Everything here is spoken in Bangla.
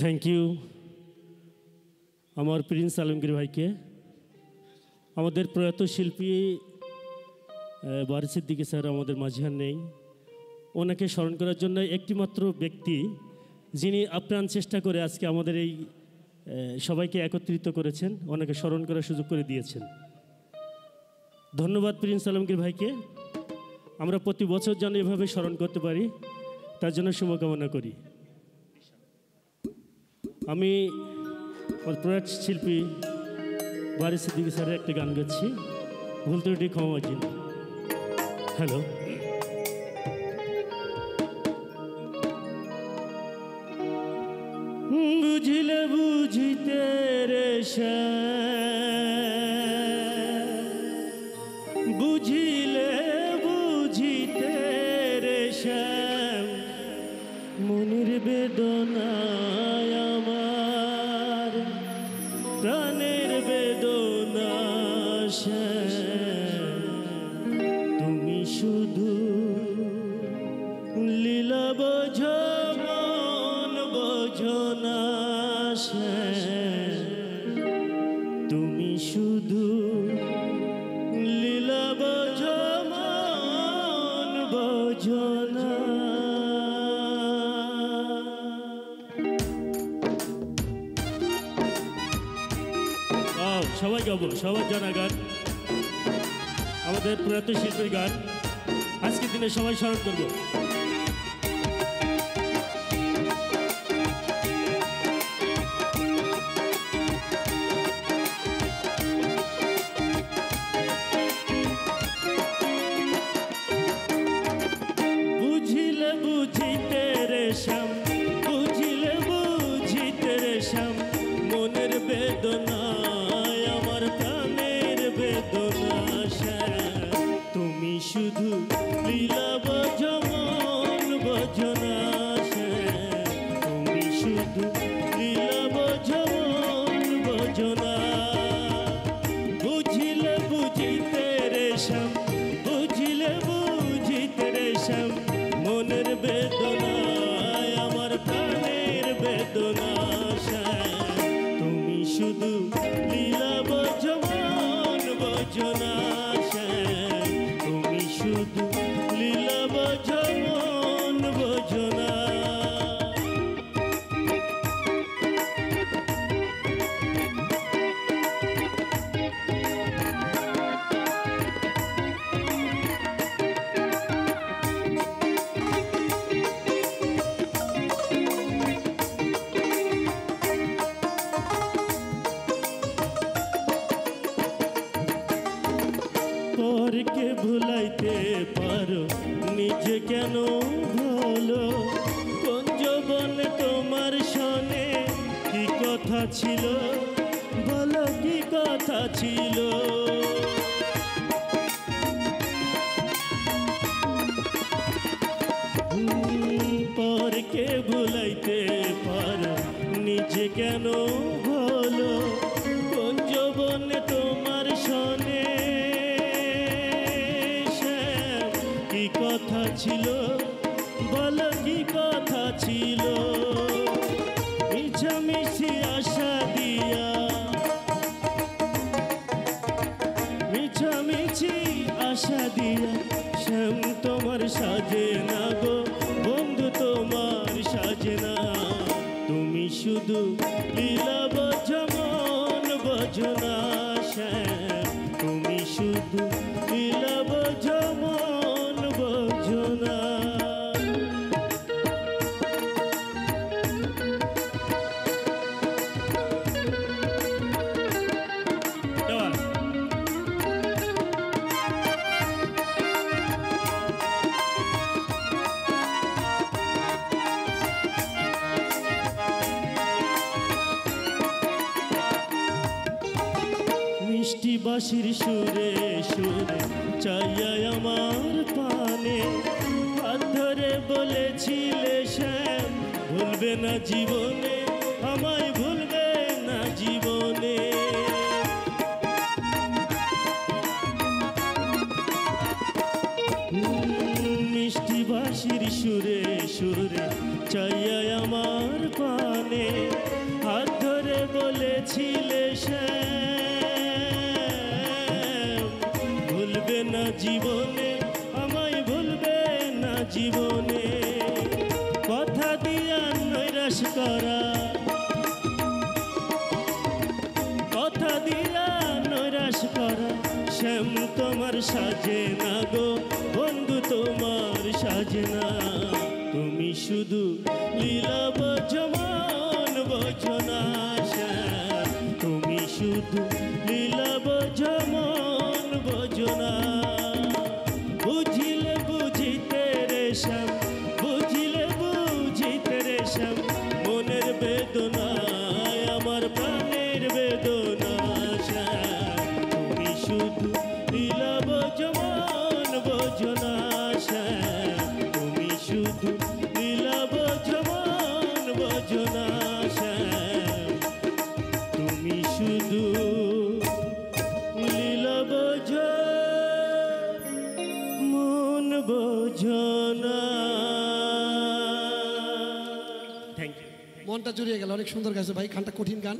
থ্যাংক ইউ আমার প্রিন্স আলমগীর ভাইকে। আমাদের প্রয়াত শিল্পী বারিশ সিদ্দিকী স্যার আমাদের মাঝখানে নেই, ওনাকে স্মরণ করার জন্য একটিমাত্র ব্যক্তি যিনি আপ্রাণ চেষ্টা করে আজকে আমাদের এই সবাইকে একত্রিত করেছেন, ওনাকে স্মরণ করার সুযোগ করে দিয়েছেন। ধন্যবাদ প্রিন্স আলমগীর ভাইকে। আমরা প্রতি বছর যেন এভাবে স্মরণ করতে পারি তার জন্য শুভকামনা করি। আমি প্রয়াত শিল্পী বারিশ সিদ্দিকী স্যারের একটা গান গাচ্ছি, ভুল ত্রুটি ক্ষমা দিন। হ্যালো, বুঝিলে বুঝিতে রে বুঝিলে বুঝিতে রে মনের বেদনায় আমার প্রাণের বেদনা, তুমি শুধু লীলা বোঝো মন বোঝো না, তুমি শুধু লীলা বোঝো মন বোঝো না। সবাই গাবো, সবার জানা গান, আমাদের প্রয়াত শিল্পীর গান আজকের দিনে সবাই স্মরণ করবো। বুঝিলে বুঝিতে রে শ্যাম, বুঝিলে বুঝিতে রে শ্যাম মনের বেদনায় আমার প্রাণের বেদনা, তুমি শুধু লীলা বোঝো মন বোঝো না, তুমি শুধু লীলা বোঝো মন বোঝো না। বুঝিলে বুঝিতে রে শ্যাম, বুঝিলে বুঝিতে রে শ্যাম মনের বেদনায় আমার প্রাণের বেদনা, তুমি শুধু লীলা বোঝো মন বোঝো না, তুমি শুধু লীলা বোঝো মন বোঝো না। পরকে ভুলাইতে পারো নিজে কেন ভালো, কোন যৌবন তোমার সনে কি কথা ছিল, বলো কি কথা ছিল। পরকে ভুলাইতে পারো নিজে কেন ভালো, কোন যৌবন তোমার সনে কি কথা ছিল, বলো কি কথা ছিল। মিছামিছি আশা দিয়া, মিছামিছি আশা দিয়া শ্যাম তোমার সাজে না গো বন্ধু, তোমার সাজে না। তুমি শুধু লীলা বোঝো মন বোঝো না, শ্যাম তুমি শুধু লীলা বোঝো মন বোঝো না। মিষ্টি বাঁশির সুরে সুরে চাইয়া আমার পানে হাত ধরে বলেছিলে শ্যাম ভুলবে না জীবনে, আমায় ভুলবে না জীবনে। মিষ্টি বাঁশির সুরে সুরে চাইয়া আমার পানে জীবনে হাত ধরে বলেছিলে ভুলবে না জীবনে, আমায় ভুলবে না জীবনে। কথা দিয়া নৈরাশ করা, কথা দিয়া নৈরাশ করা শ্যাম তোমার সাজে না গো বন্ধু, তোমার সাজে না। তুমি শুধু লীলা বোঝো মন বোঝো না শ্যাম, তুমি শুধু লীলা বোঝো মন বোঝো না। বুঝিলে বুঝিতে রে শ্যাম, বুঝিলে বুঝিতে রে শ্যাম, মনের বেদনায় আমার প্রাণের বেদনা শ্যাম। তুমি শুধু লীলা বোঝো মন বোঝো না শ্যাম, তুমি শুধু লীলা বোঝো মন বোঝো না শ্যাম, তুমি শুধু লীলা বোঝো মন বোঝো না। Thank you. মনটা জুড়িয়ে গেল, অনেক সুন্দর গাইছে ভাই, গানটা কঠিন গান।